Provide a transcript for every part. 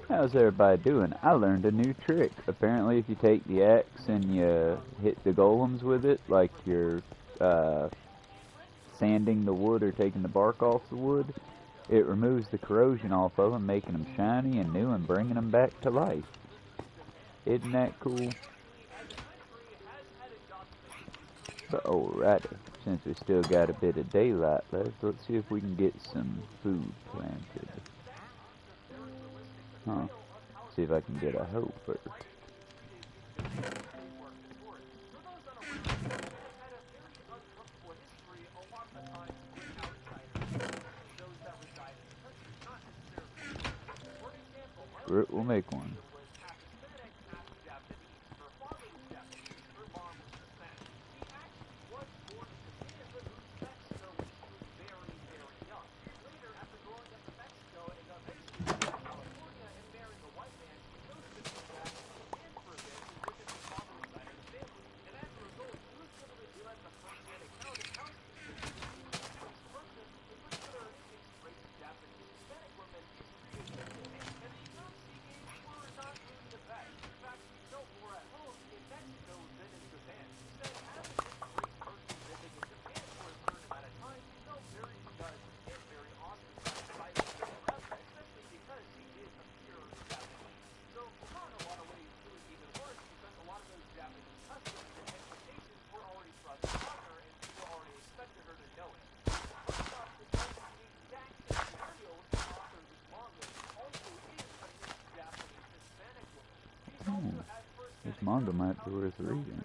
How's everybody doing? I learned a new trick. Apparently, if you take the axe and you hit the golems with it, like you're sanding the wood or taking the bark off the wood, it removes the corrosion off of them, making them shiny and new and bringing them back to life. Isn't that cool? But alrighty, since we still got a bit of daylight left, let's see if we can get some food planted. Huh. See if I can get a hoe first. We'll make one. This manga might be worth reading.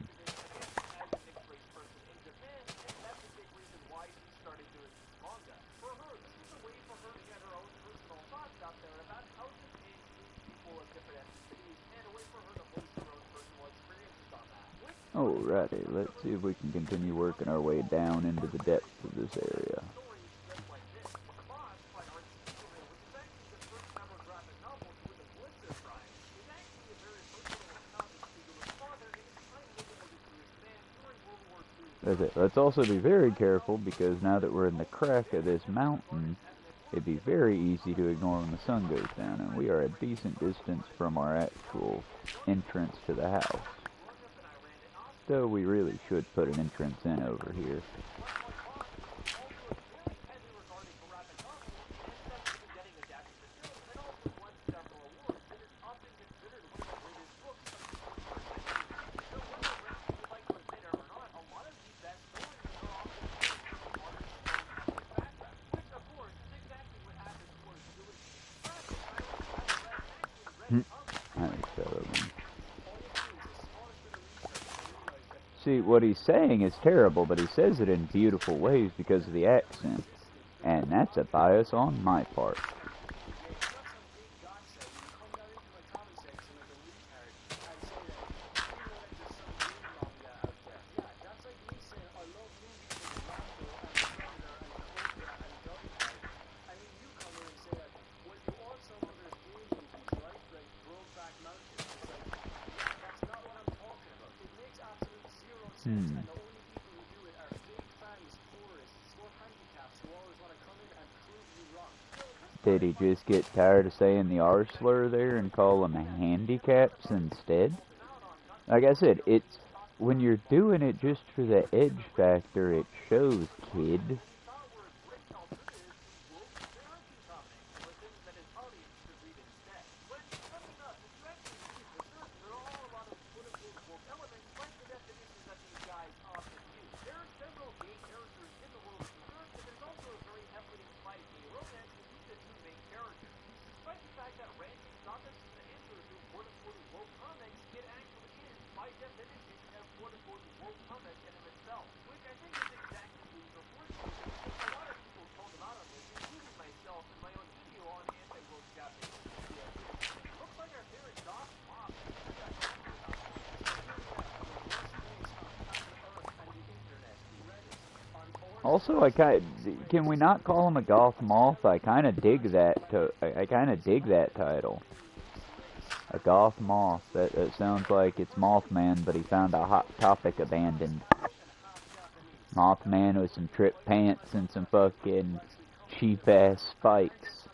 Alrighty, let's see if we can continue working our way down into the depths of this area. That's it. Let's also be very careful, because now that we're in the crack of this mountain, it'd be very easy to ignore when the sun goes down, and we are a decent distance from our actual entrance to the house. Though we really should put an entrance in over here. See, what he's saying is terrible, but he says it in beautiful ways because of the accent. And that's a bias on my part. Did he just get tired of saying the R slur there and call them handicaps instead? Like I said, it's when you're doing it just for the edge factor, it shows, kid. Also, can we not call him a goth moth? I kind of dig that. I kind of dig that title. A goth moth. That sounds like it's Mothman, but he found a hot topic abandoned. Mothman with some trip pants and some fucking cheap ass spikes.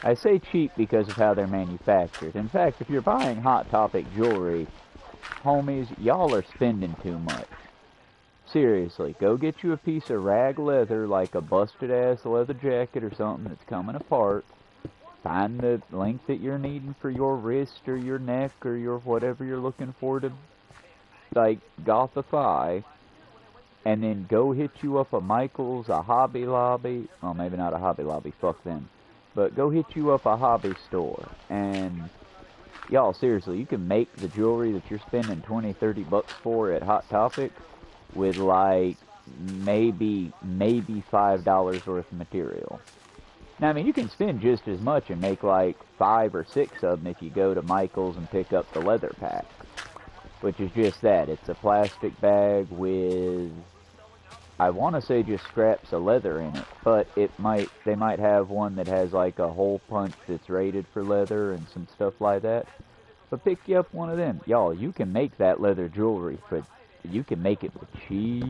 I say cheap because of how they're manufactured. In fact, if you're buying Hot Topic jewelry, homies, y'all are spending too much. Seriously, go get you a piece of rag leather, like a busted-ass leather jacket or something that's coming apart. Find the length that you're needing for your wrist or your neck or your whatever you're looking for to, like, gothify. And then go hit you up a Michael's, a Hobby Lobby. Well, maybe not a Hobby Lobby, fuck them. But go hit you up a hobby store. And, y'all, seriously, you can make the jewelry that you're spending 20, 30 bucks for at Hot Topic with, like, maybe $5 worth of material. Now, I mean, you can spend just as much and make, like, 5 or 6 of them if you go to Michael's and pick up the leather pack. Which is just that. It's a plastic bag with, I want to say, just scraps of leather in it, but they might have one that has like a hole punch that's rated for leather and some stuff like that. But pick you up one of them. Y'all, you can make that leather jewelry, but you can make it for cheap.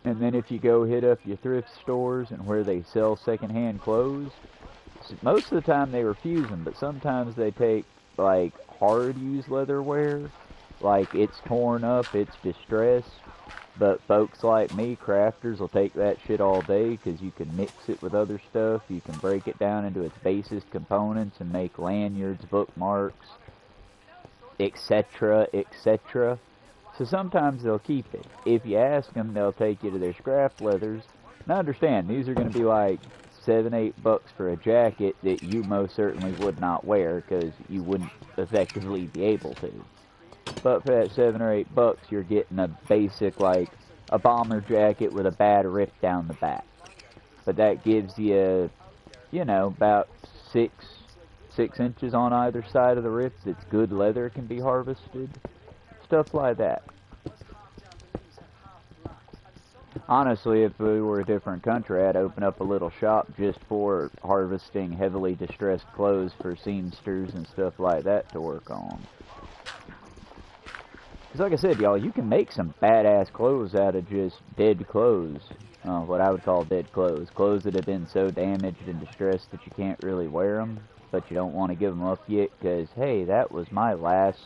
And then if you go hit up your thrift stores and where they sell secondhand clothes, most of the time they refuse them, but sometimes they take, like, hard-used leatherware, like it's torn up, it's distressed, but folks like me, crafters, will take that shit all day because you can mix it with other stuff, you can break it down into its basest components and make lanyards, bookmarks, etc., etc. So sometimes they'll keep it. If you ask them, they'll take you to their scrap leathers. Now understand, these are going to be like $7, $8 for a jacket that you most certainly would not wear because you wouldn't effectively be able to. But for that $7 or $8, you're getting a basic, like, a bomber jacket with a bad rip down the back. But that gives you, you know, about 6 inches on either side of the rip that's good leather can be harvested. Stuff like that. Honestly, if we were a different country, I'd open up a little shop just for harvesting heavily distressed clothes for seamsters and stuff like that to work on. Because like I said, y'all, you can make some badass clothes out of just dead clothes. What I would call dead clothes. Clothes that have been so damaged and distressed that you can't really wear them, but you don't want to give them up yet because, hey, that was my last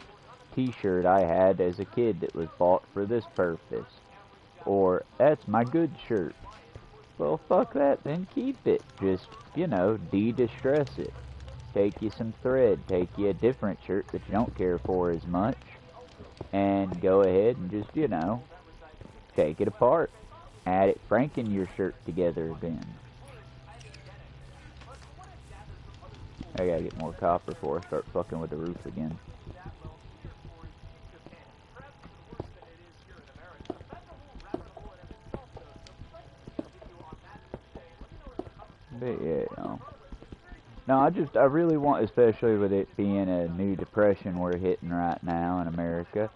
t-shirt I had as a kid that was bought for this purpose. Or, that's my good shirt. Well, fuck that, then keep it. Just, you know, de-distress it. Take you some thread, take you a different shirt that you don't care for as much, and go ahead and just, you know, take it apart. Add it, franken your shirt together then. I gotta get more copper before I start fucking with the roof again. But yeah, you know. No, I really want, especially with it being a new depression we're hitting right now in America,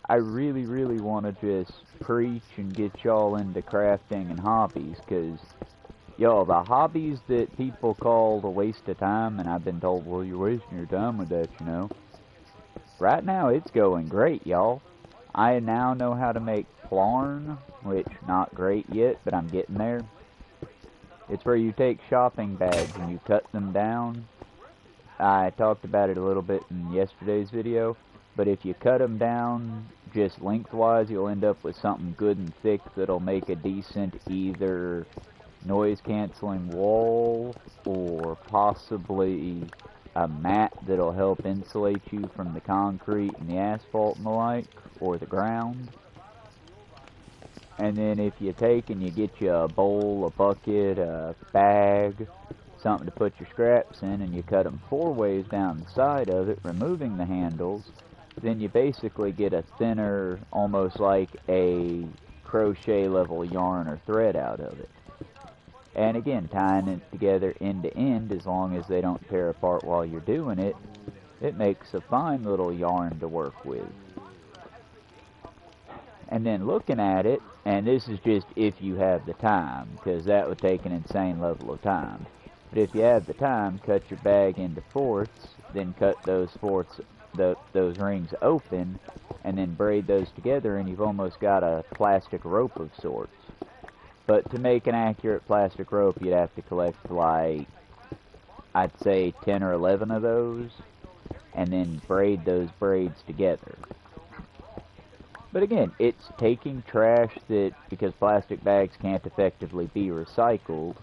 I really, really want to just preach and get y'all into crafting and hobbies, because, y'all, the hobbies that people call a waste of time, and I've been told, well, you're wasting your time with that, you know. Right now, it's going great, y'all. I now know how to make plarn, which, not great yet, but I'm getting there. It's where you take shopping bags and you cut them down. I talked about it a little bit in yesterday's video, but if you cut them down just lengthwise, you'll end up with something good and thick that'll make a decent either noise-canceling wall or possibly a mat that'll help insulate you from the concrete and the asphalt and the like, or the ground. And then if you take and you get you a bowl, a bucket, a bag, something to put your scraps in, and you cut them 4 ways down the side of it, removing the handles, then you basically get a thinner, almost like a crochet level yarn or thread out of it. And again, tying it together end to end, as long as they don't tear apart while you're doing it, it makes a fine little yarn to work with. And then looking at it, and this is just if you have the time, because that would take an insane level of time. But if you have the time, cut your bag into fourths, then cut those fourths, those rings open, and then braid those together, and you've almost got a plastic rope of sorts. But to make an accurate plastic rope, you'd have to collect, like, I'd say 10 or 11 of those, and then braid those braids together. But again, it's taking trash that, because plastic bags can't effectively be recycled,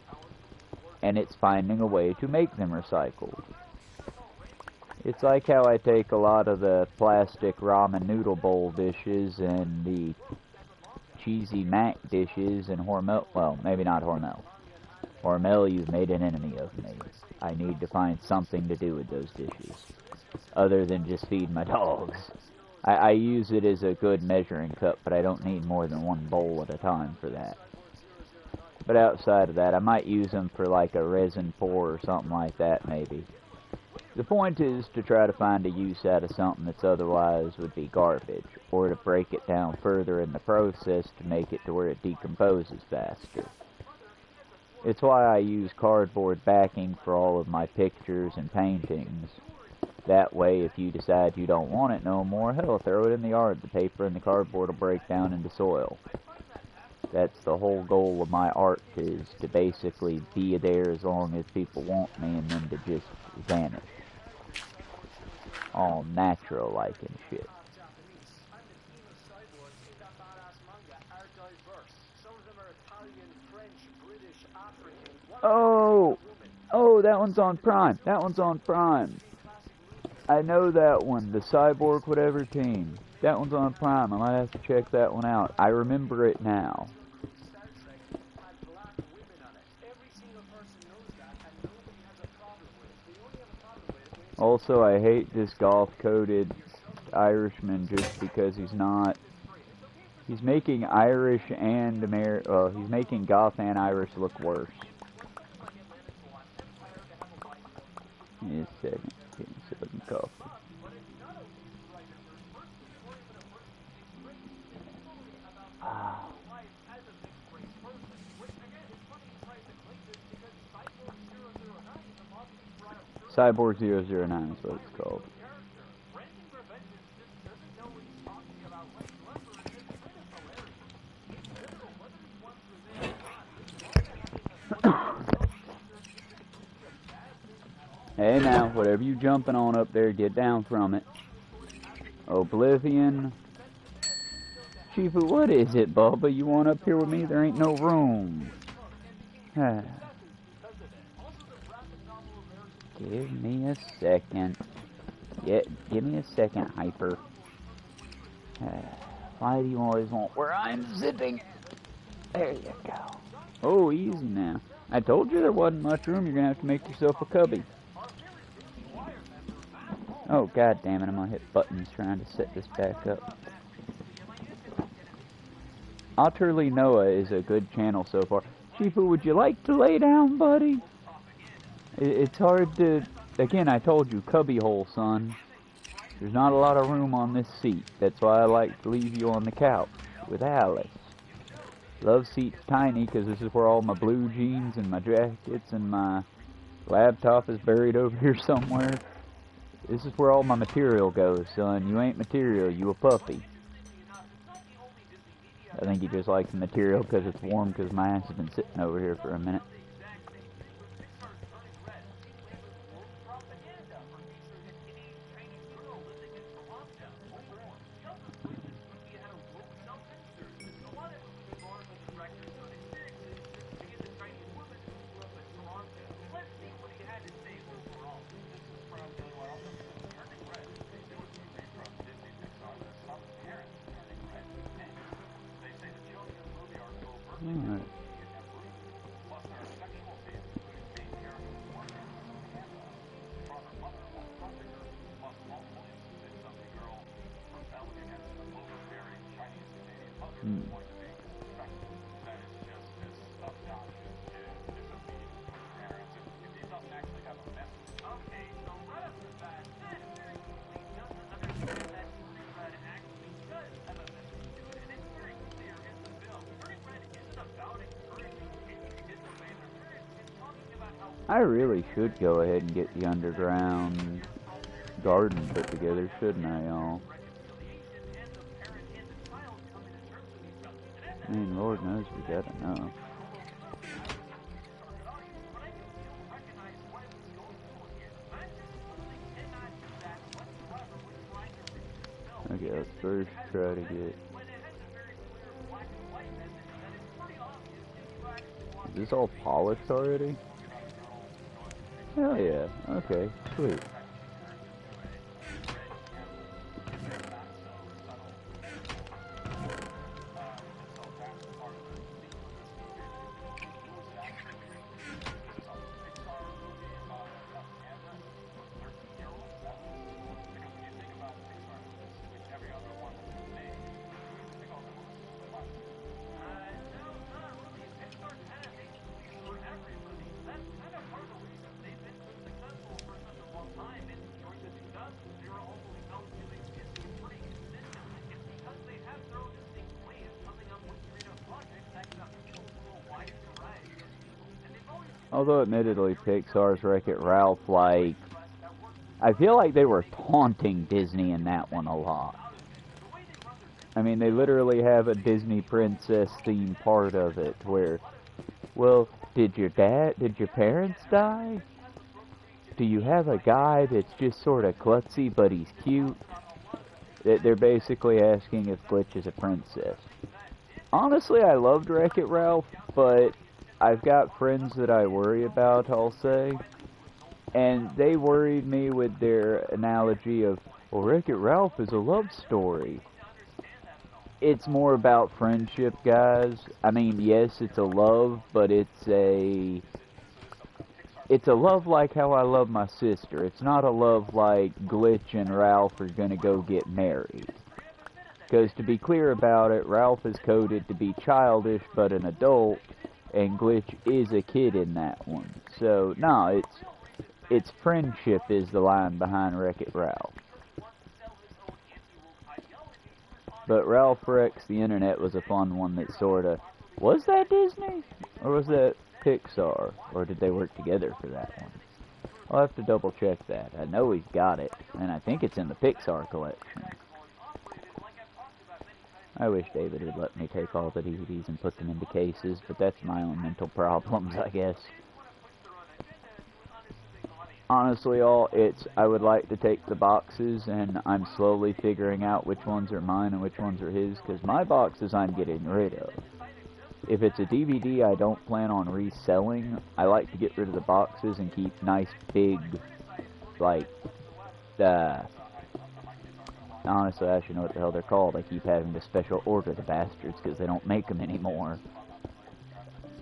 and it's finding a way to make them recycled. It's like how I take a lot of the plastic ramen noodle bowl dishes and the cheesy mac dishes and Hormel, well, maybe not Hormel. Hormel, you've made an enemy of me. I need to find something to do with those dishes, other than just feed my dogs. I use it as a good measuring cup, but I don't need more than one bowl at a time for that. But outside of that, I might use them for like a resin pour or something like that, maybe. The point is to try to find a use out of something that's otherwise would be garbage, or to break it down further in the process to make it to where it decomposes faster. It's why I use cardboard backing for all of my pictures and paintings. That way, if you decide you don't want it no more, hell, throw it in the yard. The paper and the cardboard will break down into soil. That's the whole goal of my art, is to basically be there as long as people want me, and then to just vanish. All natural-like and shit. Oh, that one's on Prime. That one's on Prime. I know that one, the Cyborg whatever team. That one's on Prime. I might have to check that one out. I remember it now. Also, I hate this golf-coated Irishman just because he's not... He's making Irish and he's making goth and Irish look worse. Give me a second. Get me some coffee. Cyborg 009 is what it's called. Hey now, whatever you jumping on up there, get down from it. Oblivion. Chifu, what is it, Bubba? You want up here with me? There ain't no room. Give me a second. Yeah, give me a second, Hyper. Why do you always want where I'm sitting? There you go. Oh, easy now. I told you there wasn't much room. You're gonna have to make yourself a cubby. Oh, god damn it, I'm gonna hit buttons trying to set this back up. Utterly Noah is a good channel so far. Chifu, would you like to lay down, buddy? It's hard to... Again, I told you, cubby hole, son. There's not a lot of room on this seat. That's why I like to leave you on the couch with Alice. Love seat's tiny because this is where all my blue jeans and my jackets and my laptop is buried over here somewhere. This is where all my material goes, son. You ain't material, you a puppy. I think he just likes the material because it's warm because my ass has been sitting over here for a minute. Alright. I really should go ahead and get the underground garden put together, shouldn't I, y'all? I mean, Lord knows we got enough. let's first try to get... Is this all polished already? Hell yeah, okay, sweet. Although admittedly Pixar's Wreck-It Ralph, like, I feel like they were taunting Disney in that one a lot. I mean, they literally have a Disney princess theme part of it where, well, did your parents die? Do you have a guy that's just sort of klutzy but he's cute? They're basically asking if Glitch is a princess. Honestly, I loved Wreck-It Ralph, but I've got friends that I worry about, I'll say, and they worried me with their analogy of, well, Wreck-It Ralph is a love story. It's more about friendship, guys. I mean, yes, it's a love, but it's a love like how I love my sister. It's not a love like Glitch and Ralph are gonna go get married. Because to be clear about it, Ralph is coded to be childish but an adult, and Glitch is a kid in that one. So, no, it's friendship is the line behind Wreck-It Ralph. But Ralph Wrecks the Internet was a fun one that sorta... Was that Disney? Or was that Pixar? Or did they work together for that one? I'll have to double check that. I know he's got it, and I think it's in the Pixar collection. I wish David would let me take all the DVDs and put them into cases, but that's my own mental problems, I guess. Honestly, I would like to take the boxes, and I'm slowly figuring out which ones are mine and which ones are his, because my boxes I'm getting rid of. If it's a DVD I don't plan on reselling, I like to get rid of the boxes and keep nice big, like, honestly, I should know what the hell they're called. I keep having to special order the bastards because they don't make them anymore.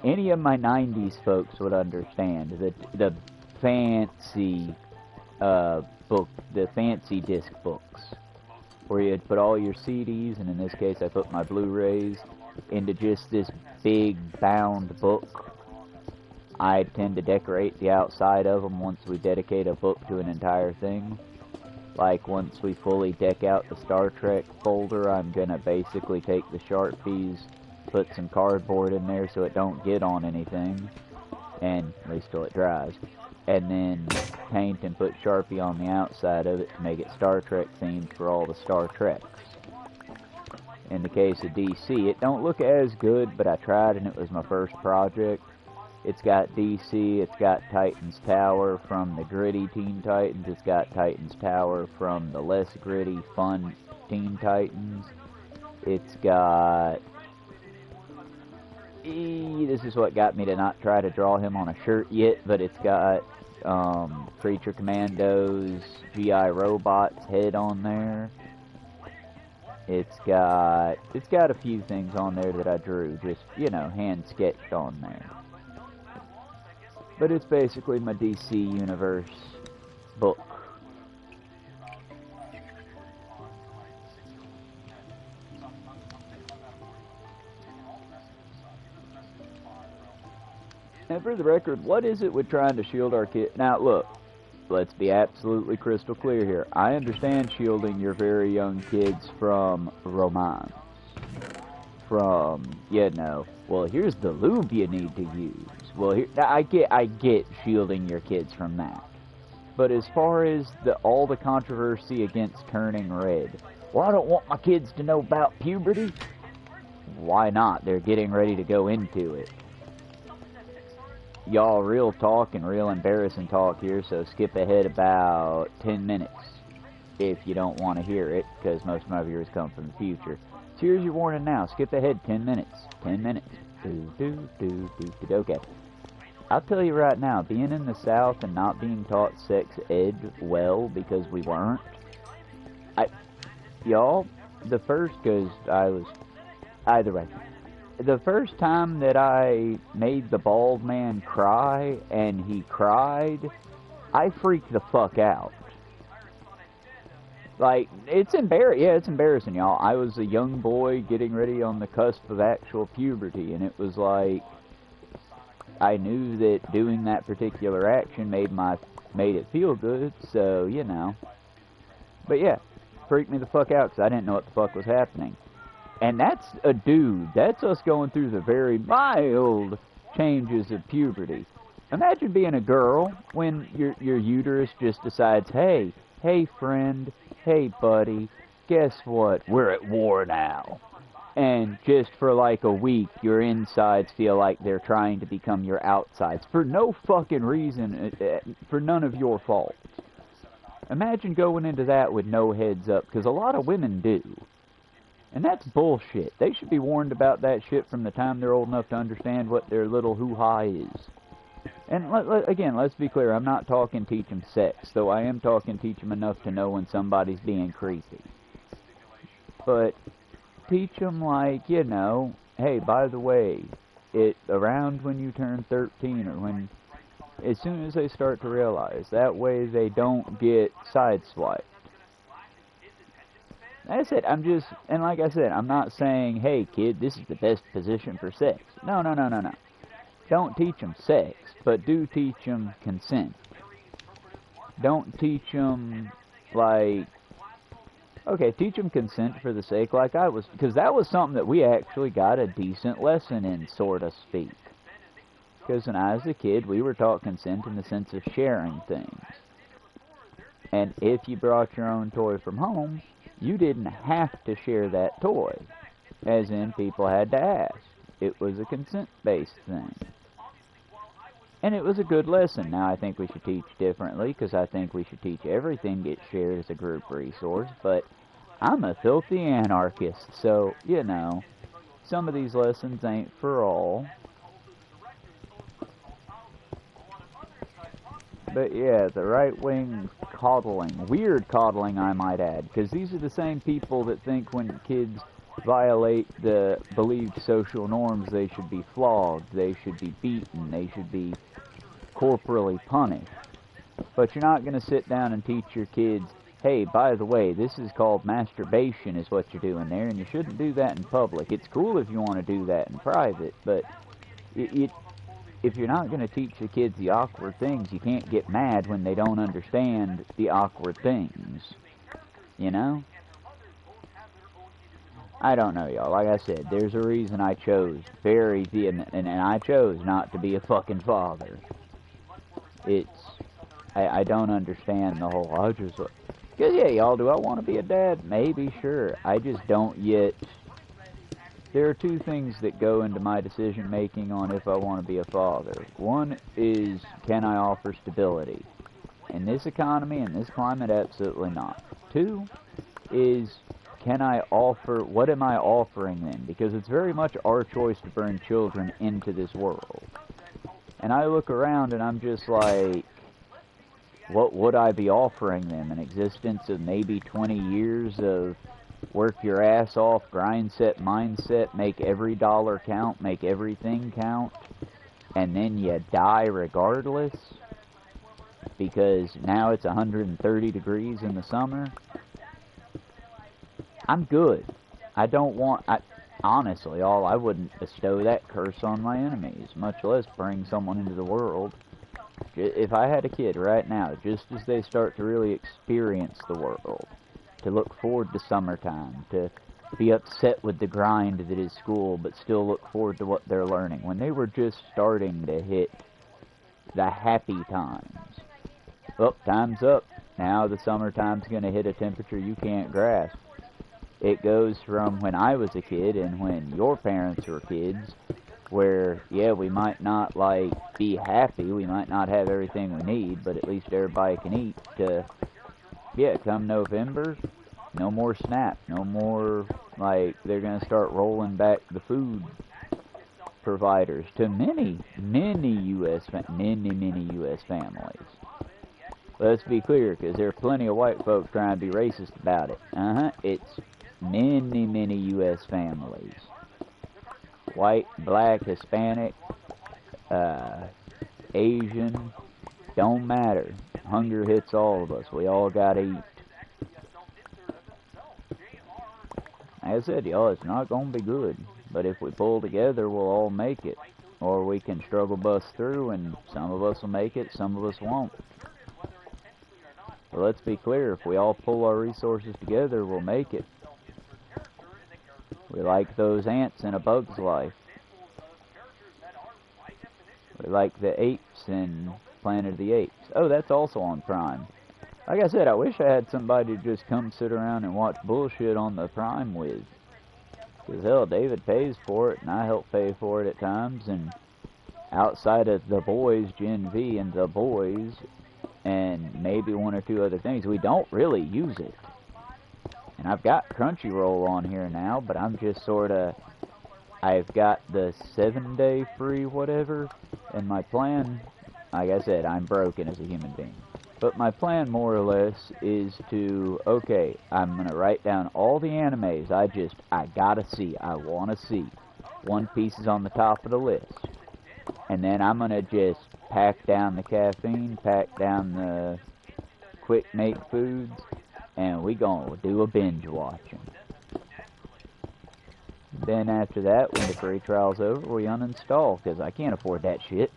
Any of my 90s folks would understand. The fancy the fancy disc books, where you'd put all your CDs, and in this case I put my Blu-rays, into just this big bound book. I tend to decorate the outside of them once we dedicate a book to an entire thing. Like, once we fully deck out the Star Trek folder, I'm gonna basically take the Sharpies, put some cardboard in there so it don't get on anything, and at least till it dries, and then paint and put Sharpie on the outside of it to make it Star Trek themed for all the Star Treks. In the case of DC, it don't look as good, but I tried and it was my first project. It's got DC, it's got Titans Tower from the gritty Teen Titans, it's got Titans Tower from the less gritty, fun Teen Titans. It's got... This is what got me to not try to draw him on a shirt yet, but it's got Creature Commandos, G.I. Robot's head on there. It's got a few things on there that I drew, just, you know, hand sketched on there. But it's basically my DC Universe book. And for the record, what is it with trying to shield our kids? Now, look, let's be absolutely crystal clear here. I understand shielding your very young kids from romance. From, you know, well, here's the lube you need to use. Well, here, I get shielding your kids from that. But as far as all the controversy against turning red, well, I don't want my kids to know about puberty. Why not? They're getting ready to go into it. Y'all, real talk and real embarrassing talk here, so skip ahead about 10 minutes. if you don't want to hear it, because most of my viewers come from the future. So here's your warning now. Skip ahead 10 minutes. 10 minutes. Okay. I'll tell you right now, being in the South and not being taught sex ed well because we weren't. Y'all, the first, because I was, either way, the first time that I made the bald man cry and he cried, I freaked the fuck out. Like, it's embarrassing, y'all. I was a young boy getting ready on the cusp of actual puberty, and it was like, I knew that doing that particular action made it feel good, so, you know. But yeah, freaked me the fuck out because I didn't know what the fuck was happening. And that's a dude. That's us going through the very mild changes of puberty. Imagine being a girl when your uterus just decides, hey friend, hey buddy, guess what? We're at war now. And just for like a week, your insides feel like they're trying to become your outsides. For no fucking reason, for none of your fault. Imagine going into that with no heads up, because a lot of women do. And that's bullshit. They should be warned about that shit from the time they're old enough to understand what their little hoo-ha is. And again, let's be clear, I'm not talking teach them sex, though I am talking teach them enough to know when somebody's being creepy. But teach them, like, you know, hey, by the way, around when you turn 13, or when, as soon as they start to realize, that way they don't get sideswiped. That's it. And like I said, I'm not saying, hey kid, this is the best position for sex. No. Don't teach them sex, but do teach them consent. Don't teach them, like, okay, teach them consent for the sake, like I was, because that was something that we actually got a decent lesson in, so to speak. Because when I was a kid, we were taught consent in the sense of sharing things. And if you brought your own toy from home, you didn't have to share that toy. As in, people had to ask. It was a consent-based thing. And it was a good lesson. Now, I think we should teach differently, because I think we should teach everything gets shared as a group resource, but I'm a filthy anarchist, so, you know, some of these lessons ain't for all. But yeah, the right-wing coddling, weird coddling I might add, because these are the same people that think when kids violate the believed social norms they should be flogged, they should be beaten, they should be corporally punished. But you're not going to sit down and teach your kids, hey, by the way, this is called masturbation is what you're doing there, and you shouldn't do that in public. It's cool if you want to do that in private, but if you're not going to teach the kids the awkward things, you can't get mad when they don't understand the awkward things. You know? I don't know, y'all. Like I said, there's a reason I chose and I chose not to be a fucking father. I don't understand the whole, because yeah, y'all, do I want to be a dad? Maybe, sure. I just don't yet. There are two things that go into my decision making on if I want to be a father. One is, can I offer stability? In this economy, in this climate, absolutely not. Two is, what am I offering them? Because it's very much our choice to bring children into this world. And I look around and I'm just like, what would I be offering them? An existence of maybe 20 years of work your ass off, grind set mindset, make every dollar count, make everything count, and then you die regardless? Because now it's 130 degrees in the summer? I'm good. I don't want, honestly, I wouldn't bestow that curse on my enemies, much less bring someone into the world. If I had a kid right now, just as they start to really experience the world, to look forward to summertime, to be upset with the grind that is school, but still look forward to what they're learning, when they were just starting to hit the happy times. Oh, time's up. Now the summertime's going to hit a temperature you can't grasp. It goes from when I was a kid and when your parents were kids, where, yeah, we might not, like, be happy, we might not have everything we need, but at least everybody can eat, to yeah, come November, no more SNAP, no more, like, they're going to start rolling back the food providers to many U.S. families. Let's be clear, because there are plenty of white folks trying to be racist about it. It's many U.S. families. White, black, Hispanic, Asian, don't matter. Hunger hits all of us. We all gotta eat. Like I said, y'all, it's not gonna be good. But if we pull together, we'll all make it. Or we can struggle bust through, and some of us will make it, some of us won't. But let's be clear, if we all pull our resources together, we'll make it. We like those ants in A Bug's Life. We like the apes in Planet of the Apes. Oh, that's also on Prime. Like I said, I wish I had somebody to just come sit around and watch bullshit on the Prime with. Because, hell, David pays for it, and I help pay for it at times, and outside of The Boys, Gen V, and The Boys, and maybe one or two other things, we don't really use it. And I've got Crunchyroll on here now, but I'm just sorta... I've got the 7-day free whatever, and my plan, like I said, I'm broken as a human being. But my plan, more or less, is to, okay, I'm going to write down all the animes I gotta see, I want to see. One Piece is on the top of the list. And then I'm going to just pack down the caffeine, pack down the quick-make foods, and we going to do a binge watching. Then after that, when the free trial's over, we uninstall, because I can't afford that shit.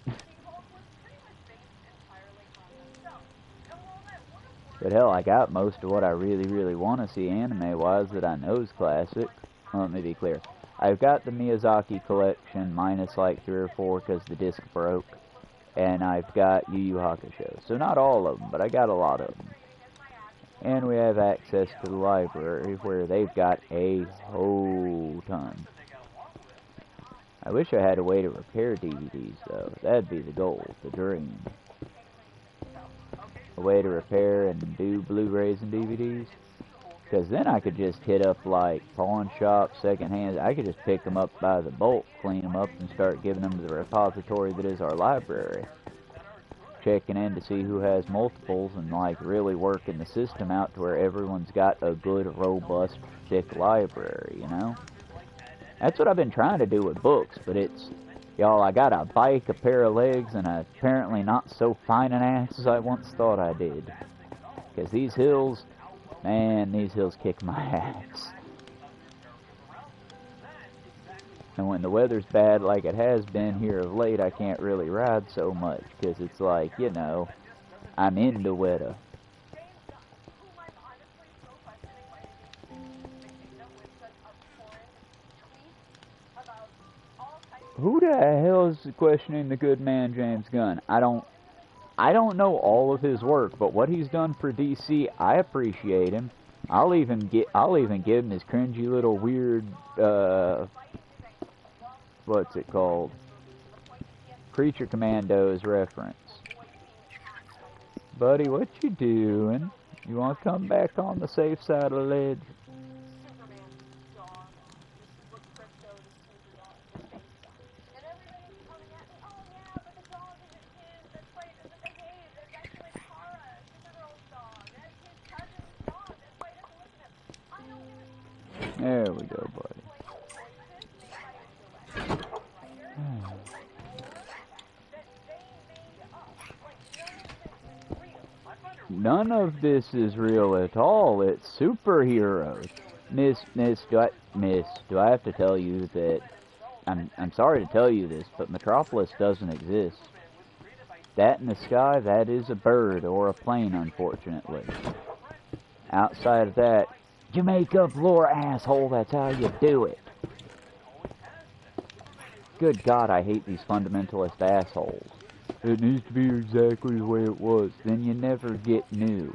But hell, I got most of what I really want to see anime-wise that I know is classic. Well, let me be clear. I've got the Miyazaki collection, minus like 3 or 4 because the disc broke. And I've got Yu Yu Hakusho. So not all of them, but I got a lot of them. And we have access to the library, where they've got a whole ton. I wish I had a way to repair DVDs, though. That'd be the goal, the dream. A way to repair and do Blu-rays and DVDs. Because then I could just hit up, like, pawn shops, second-hand. I could just pick them up by the bulk, clean them up, and start giving them to the repository that is our library. Checking in to see who has multiples and, like, really working the system out to where everyone's got a good, robust, thick library, you know? That's what I've been trying to do with books, but it's, y'all, I got a bike, a pair of legs, and apparently not so fine an ass as I once thought I did. Because these hills, man, these hills kick my ass. And when the weather's bad like it has been here of late, I can't really ride so much, because it's like, you know, I'm in the weather. Who the hell is questioning the good man James Gunn? I don't know all of his work, but what he's done for DC, I appreciate him. I'll even give him his cringy little weird what's it called? Creature Commandos reference. Buddy, what you doing? You want to come back on the safe side of the ledge? There we go, buddy. None of this is real at all. It's superheroes. Miss, do I have to tell you that I'm sorry to tell you this, but Metropolis doesn't exist. That in the sky, that is a bird or a plane, unfortunately. Outside of that, you make up lore, asshole, that's how you do it. Good God, I hate these fundamentalist assholes. It needs to be exactly the way it was. Then you never get new.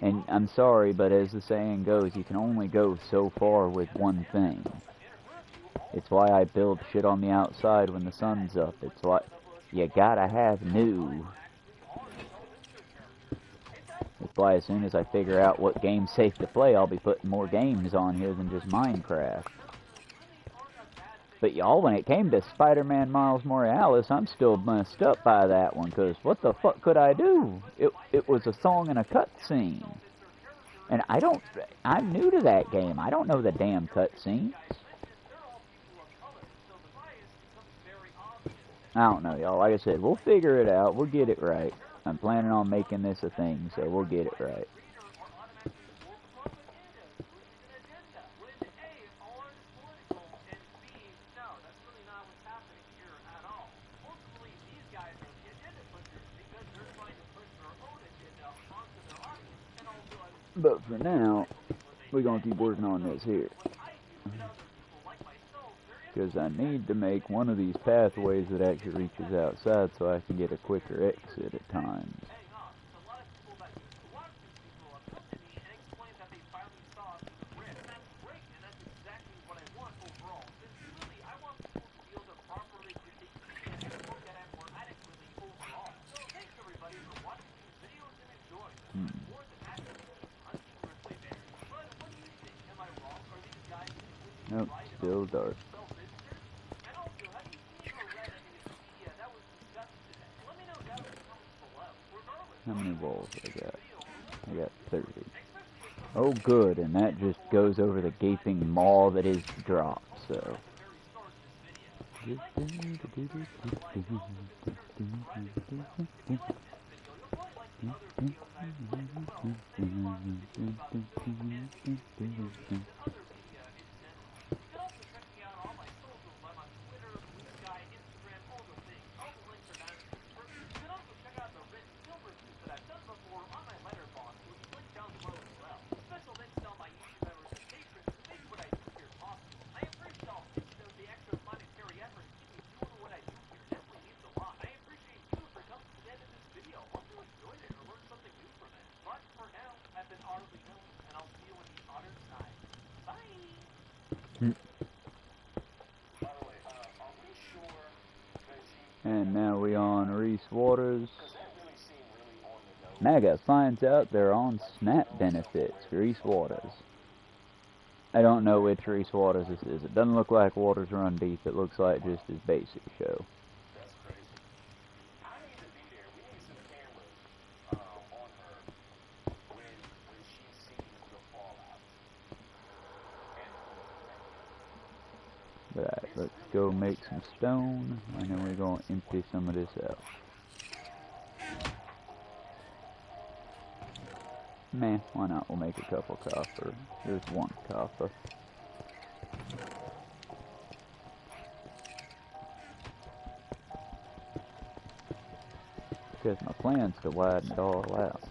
And I'm sorry, but as the saying goes, you can only go so far with one thing. It's why I build shit on the outside when the sun's up. It's like, you gotta have new. multiply as soon as I figure out what game's safe to play. I'll be putting more games on here than just Minecraft. But y'all, when it came to Spider-Man Miles Morales, I'm still messed up by that one, because what the fuck could I do? It was a song and a cutscene. And I'm new to that game. I don't know the damn cutscenes. I don't know, y'all. Like I said, we'll figure it out. We'll get it right. I'm planning on making this a thing, so we'll get it right. But for now, we're going to keep working on this here. Because I need to make one of these pathways that actually reaches outside so I can get a quicker exit at times. Nope, still dark. How many walls I got? I got 30. Oh good, and that just goes over the gaping maw that is the drop, so. And now we on Reese Waters. Mega finds out they're on SNAP benefits. Reese Waters. I don't know which Reese Waters this is. It doesn't look like Waters Run Deep. It looks like just his basic show. Alright, let's go make some stone, and then we're going to empty some of this out. Meh, why not? We'll make a couple copper. There's one copper. Because my plan's to widen it all out.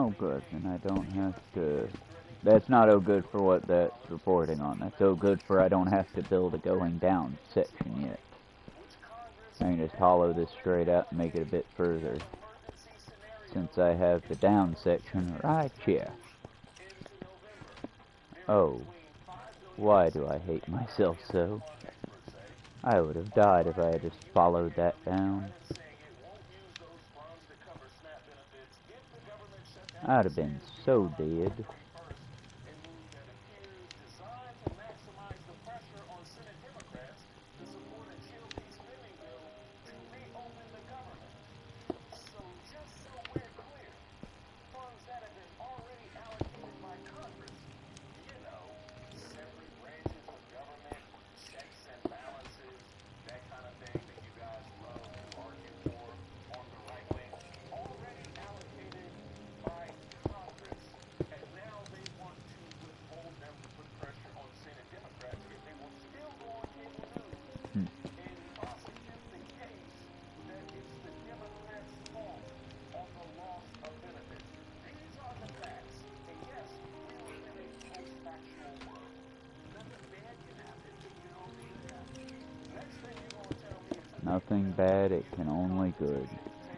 Oh good, then I don't have to... That's not oh good for what that's reporting on. That's oh good for I don't have to build a going down section yet. I can just hollow this straight out and make it a bit further, since I have the down section right here. Oh, why do I hate myself so? I would have died if I had just followed that down. I'd have been so dead. Nothing bad, it can only good.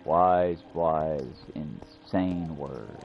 Wise, wise, insane words.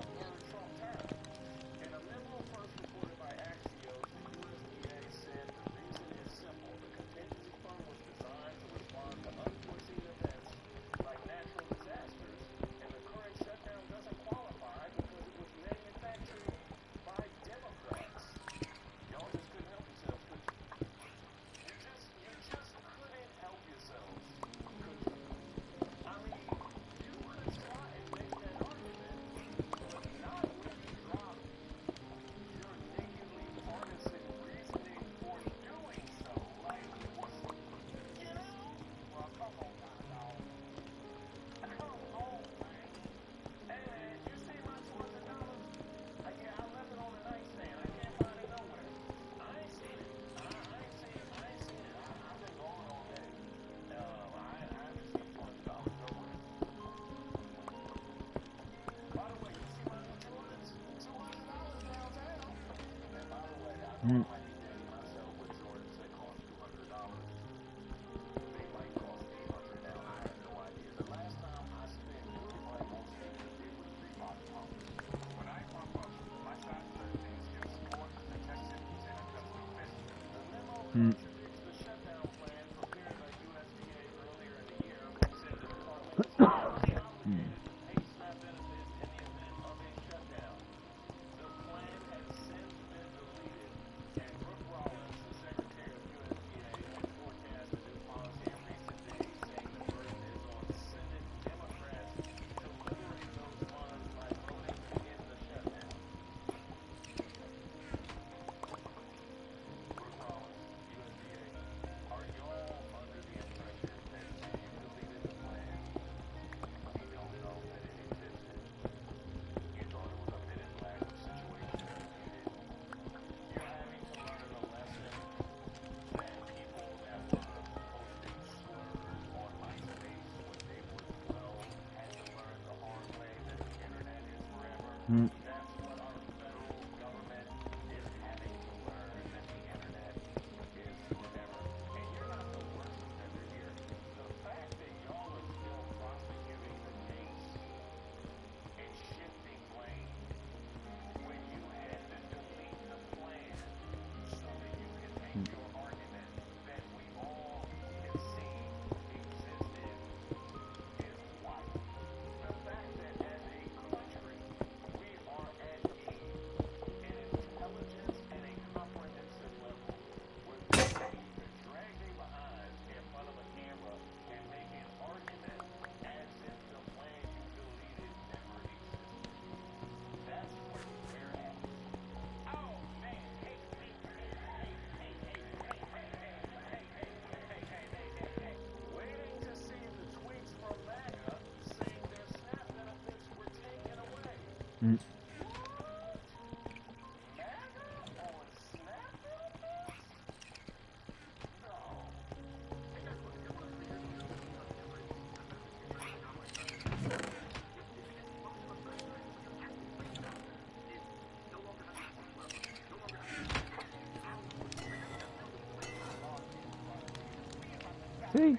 See? You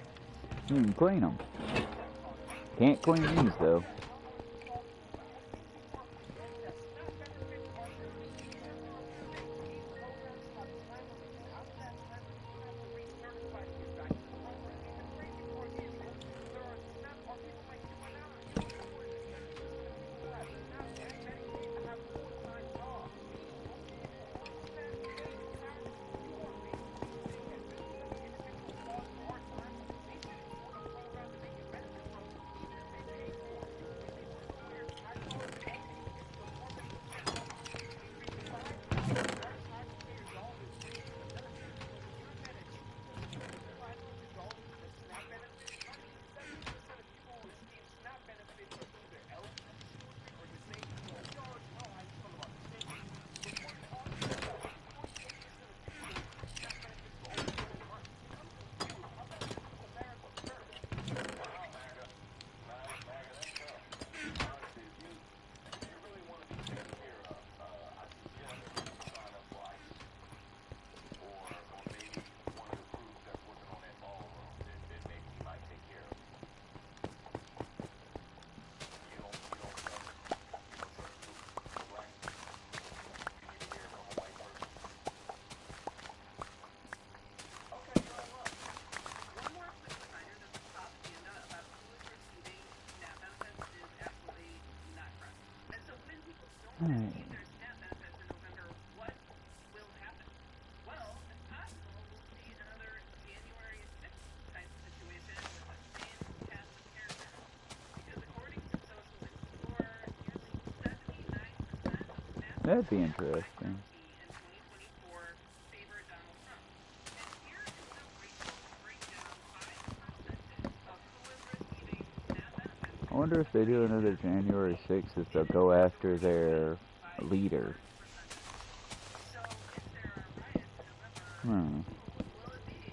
can clean them. Can't clean these, though. That'd be interesting. I wonder if they do another January 6th, if they'll go after their leader.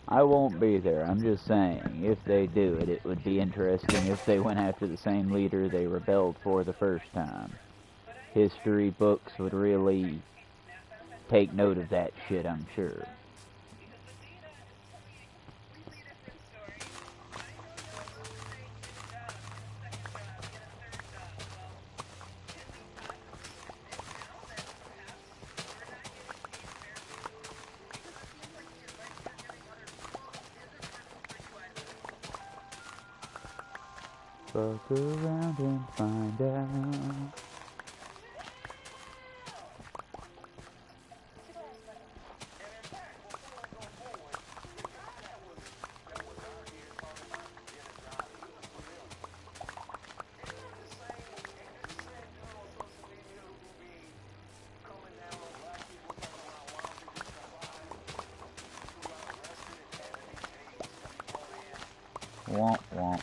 I won't be there. I'm just saying, if they do it, it would be interesting if they went after the same leader they rebelled for the first time. History books would really take note of that shit, I'm sure. Fuck around and find out. Womp womp.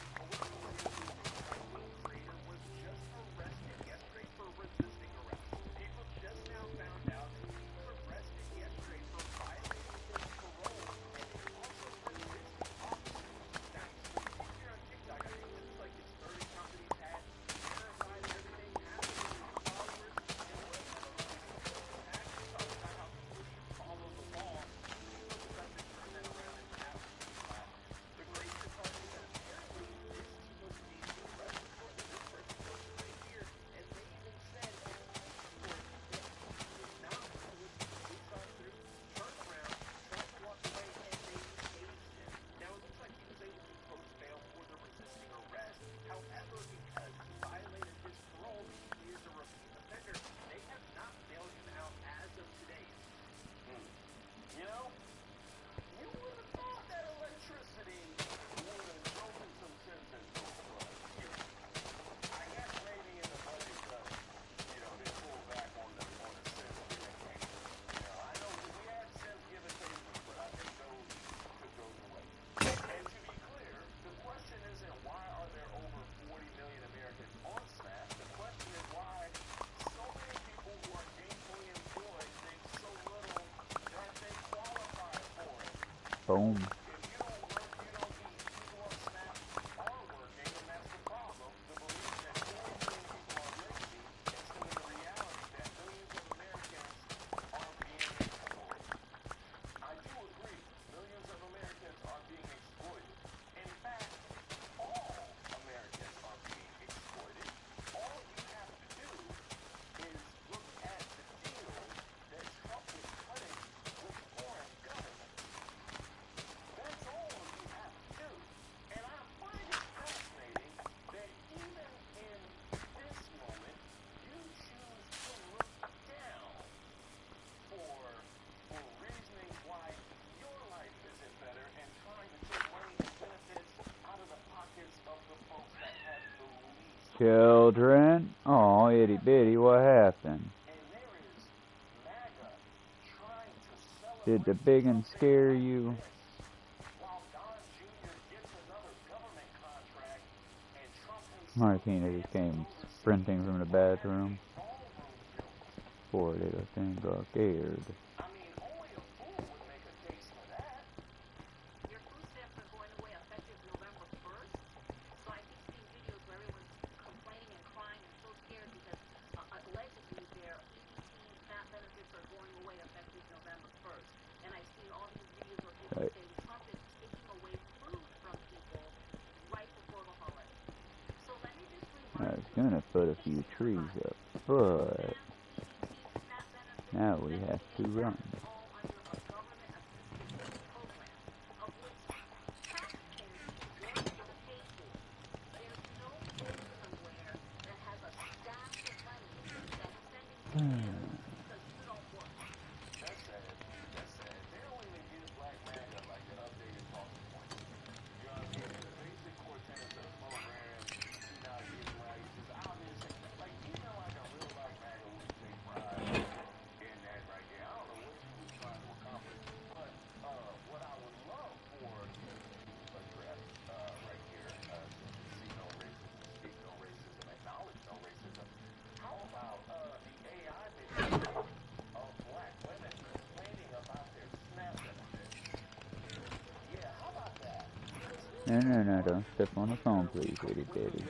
Boom. Children? Oh, itty bitty, what happened? Did the big one scare you? Martina just came sprinting from the bathroom. Poor little thing got scared. Right. I was gonna put a few trees up, but now we have to run. No, don't step on the phone, please, itty bitty.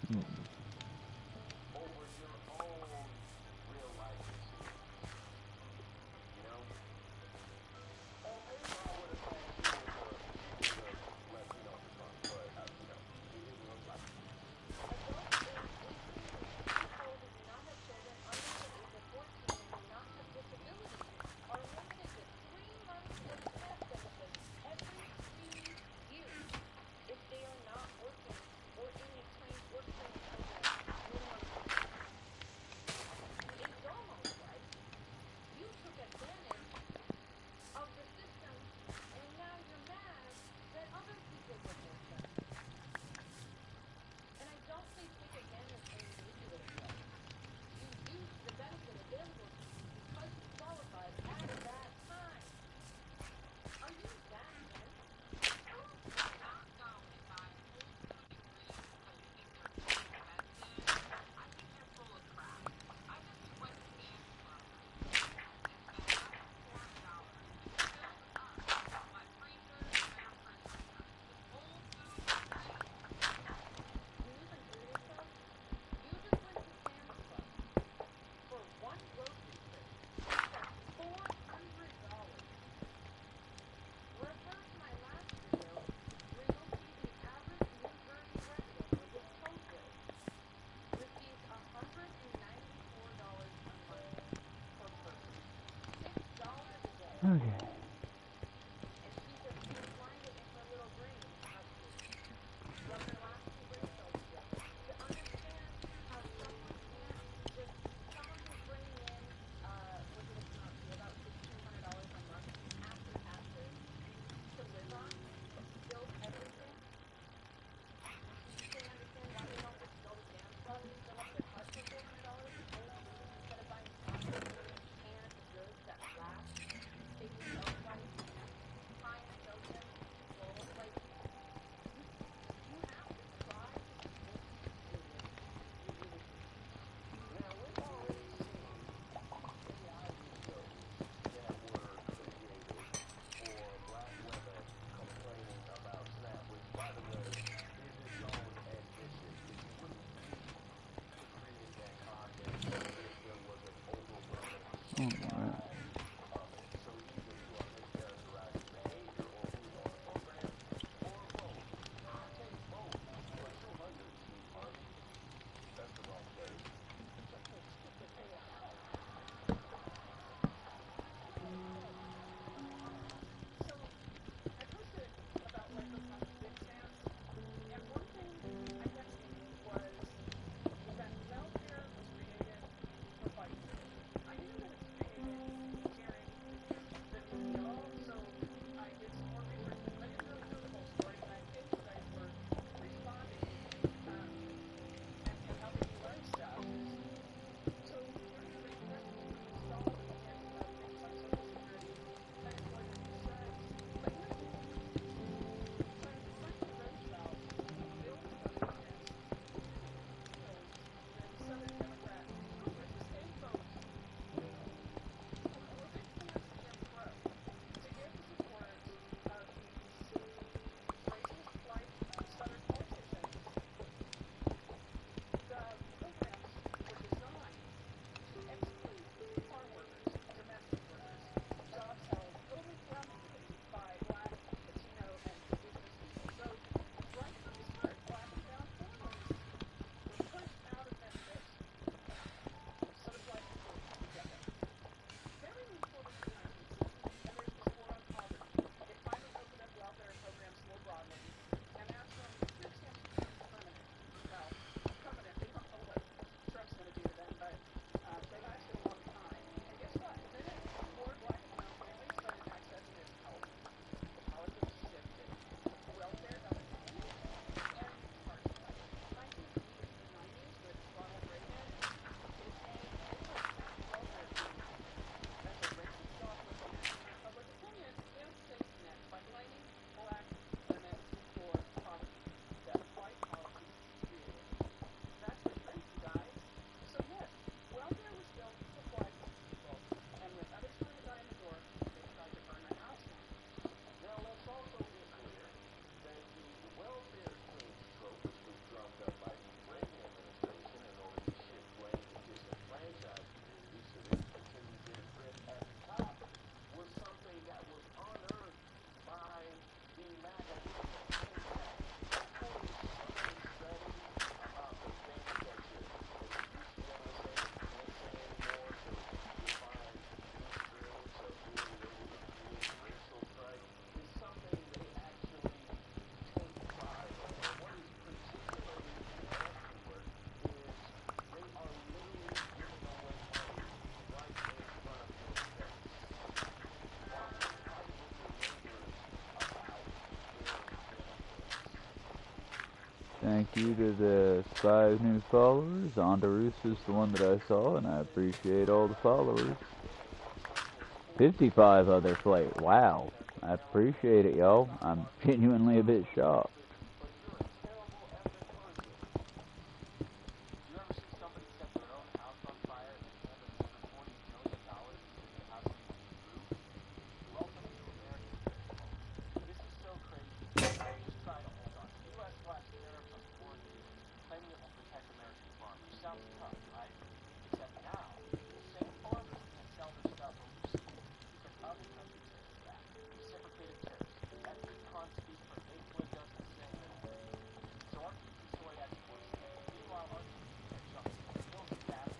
Hmm. Okay. Alright. Thank you to the 5 new followers. Onderus is the one that I saw, and I appreciate all the followers. 55 other players. Wow. I appreciate it, y'all. I'm genuinely a bit shocked.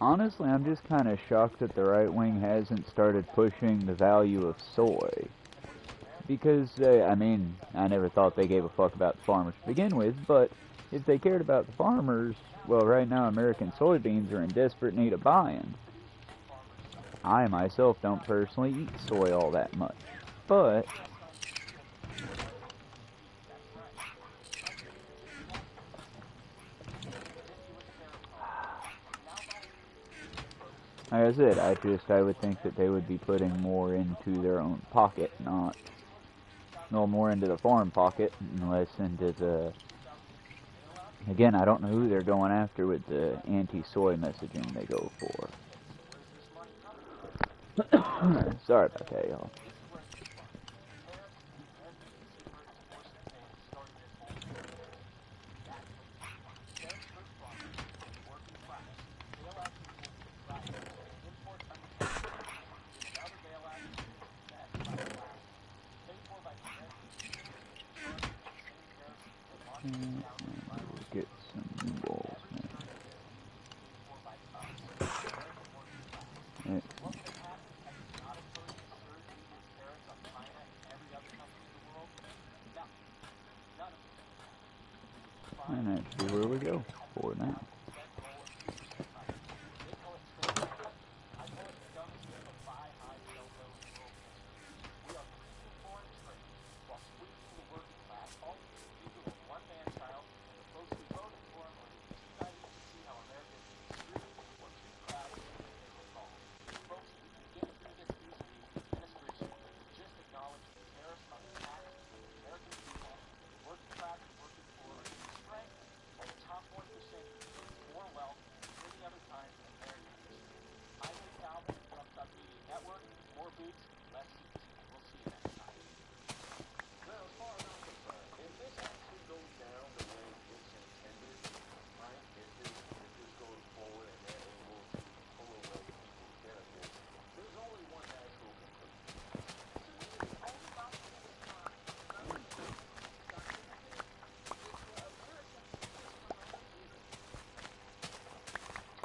Honestly, I'm just kind of shocked that the right wing hasn't started pushing the value of soy. Because, I mean, I never thought they gave a fuck about the farmers to begin with, but if they cared about the farmers, well, right now American soybeans are in desperate need of buy-in. I myself don't personally eat soy all that much, but like I said, I would think that they would be putting more into their own pocket, not no more into the farm pocket and less into the. Again, I don't know who they're going after with the anti-soy messaging they go for. Sorry about that, y'all. Get some new walls, man. And that's where we go for now.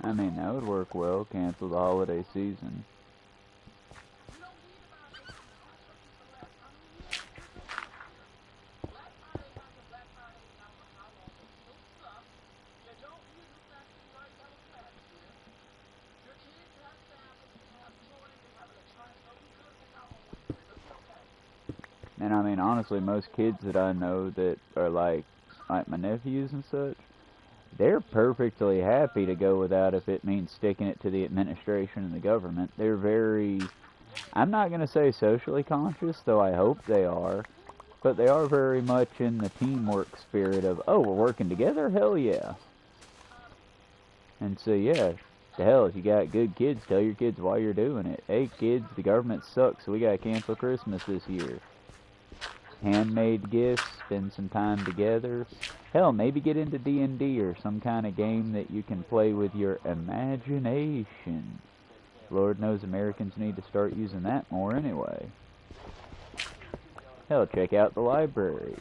I mean, that would work well. Cancel the holiday season. And I mean, honestly, most kids that I know that are like my nephews and such, they're perfectly happy to go without if it means sticking it to the administration and the government. They're very, I'm not going to say socially conscious, though I hope they are, but they are very much in the teamwork spirit of, oh, we're working together? Hell yeah. And so, yeah, the hell, if you got good kids, tell your kids why you're doing it. Hey, kids, the government sucks, so we got to cancel Christmas this year. Handmade gifts, spend some time together. Hell, maybe get into D&D or some kind of game that you can play with your imagination. Lord knows Americans need to start using that more anyway. Hell, check out the libraries.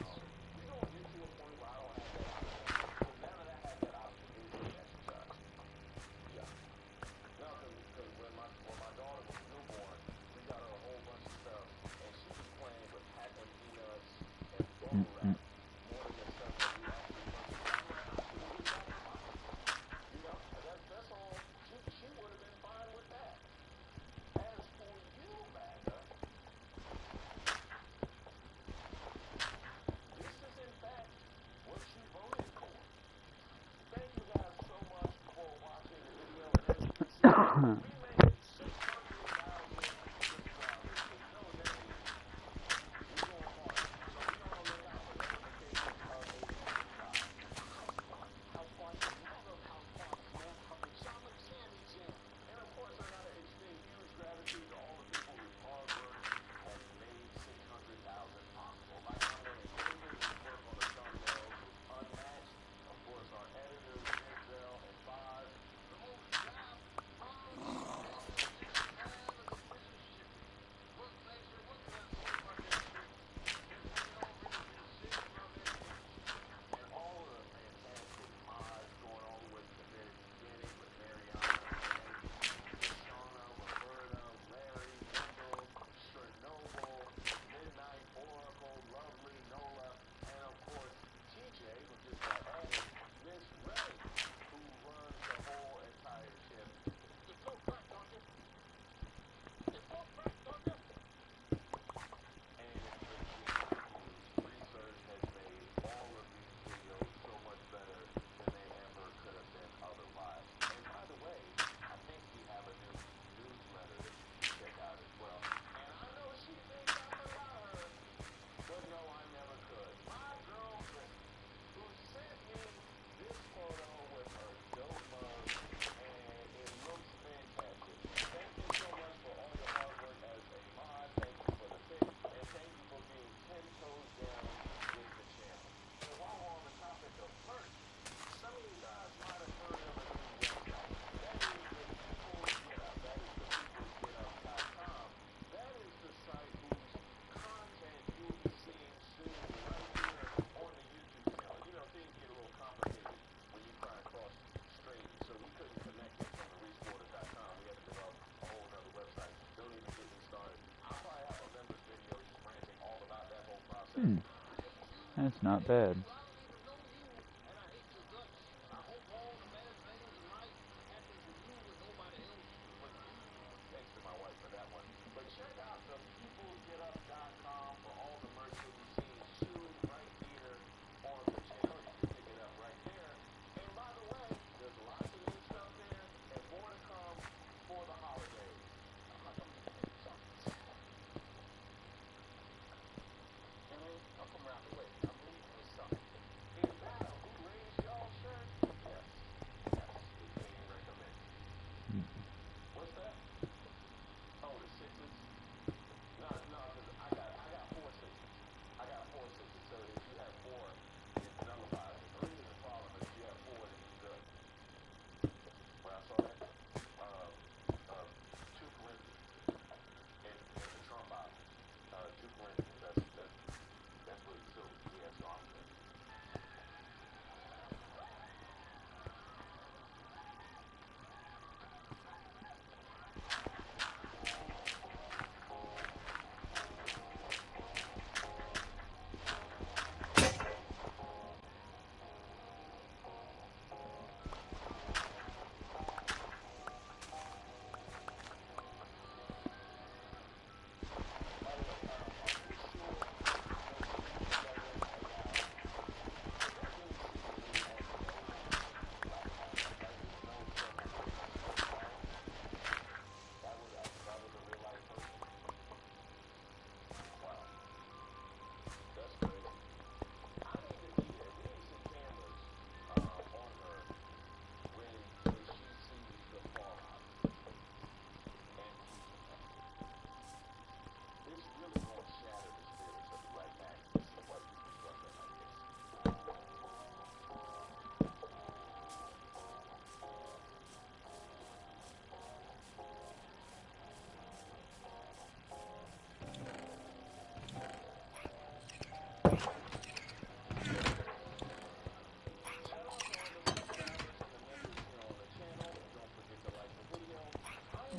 That's not bad.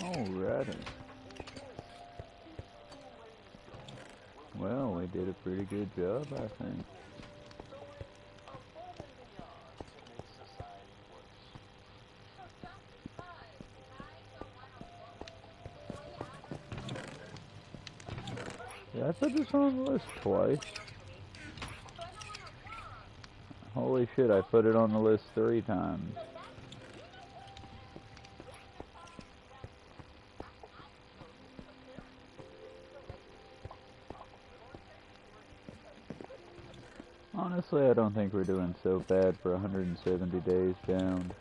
Alrighty. Well, we did a pretty good job, I think. Did I put this on the list twice? Holy shit, I put it on the list 3 times. Honestly, I don't think we're doing so bad for 170 days down.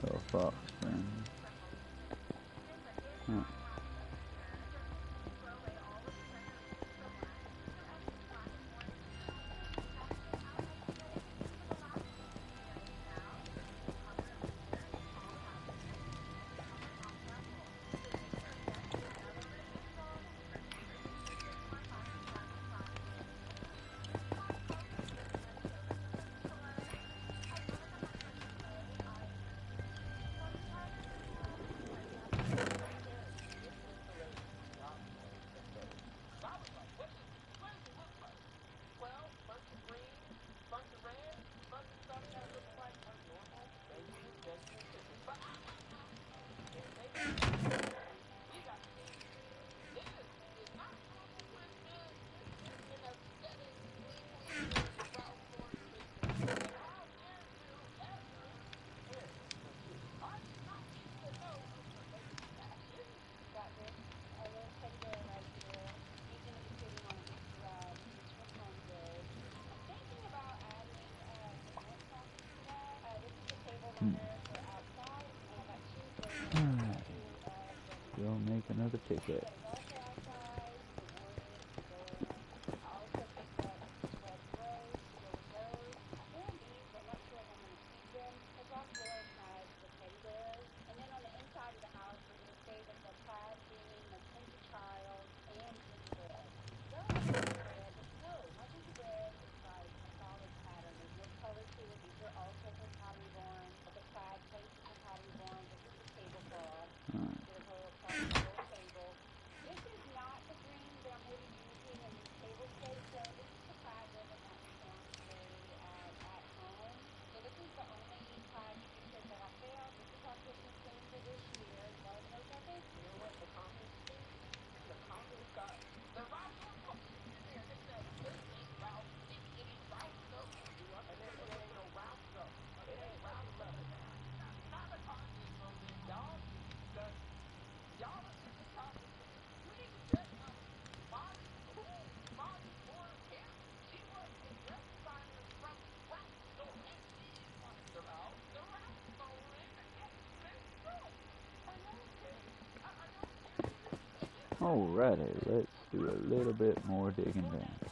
Oh, fox friend. Huh. Alright, go make another ticket. Alrighty, let's do a little bit more digging down.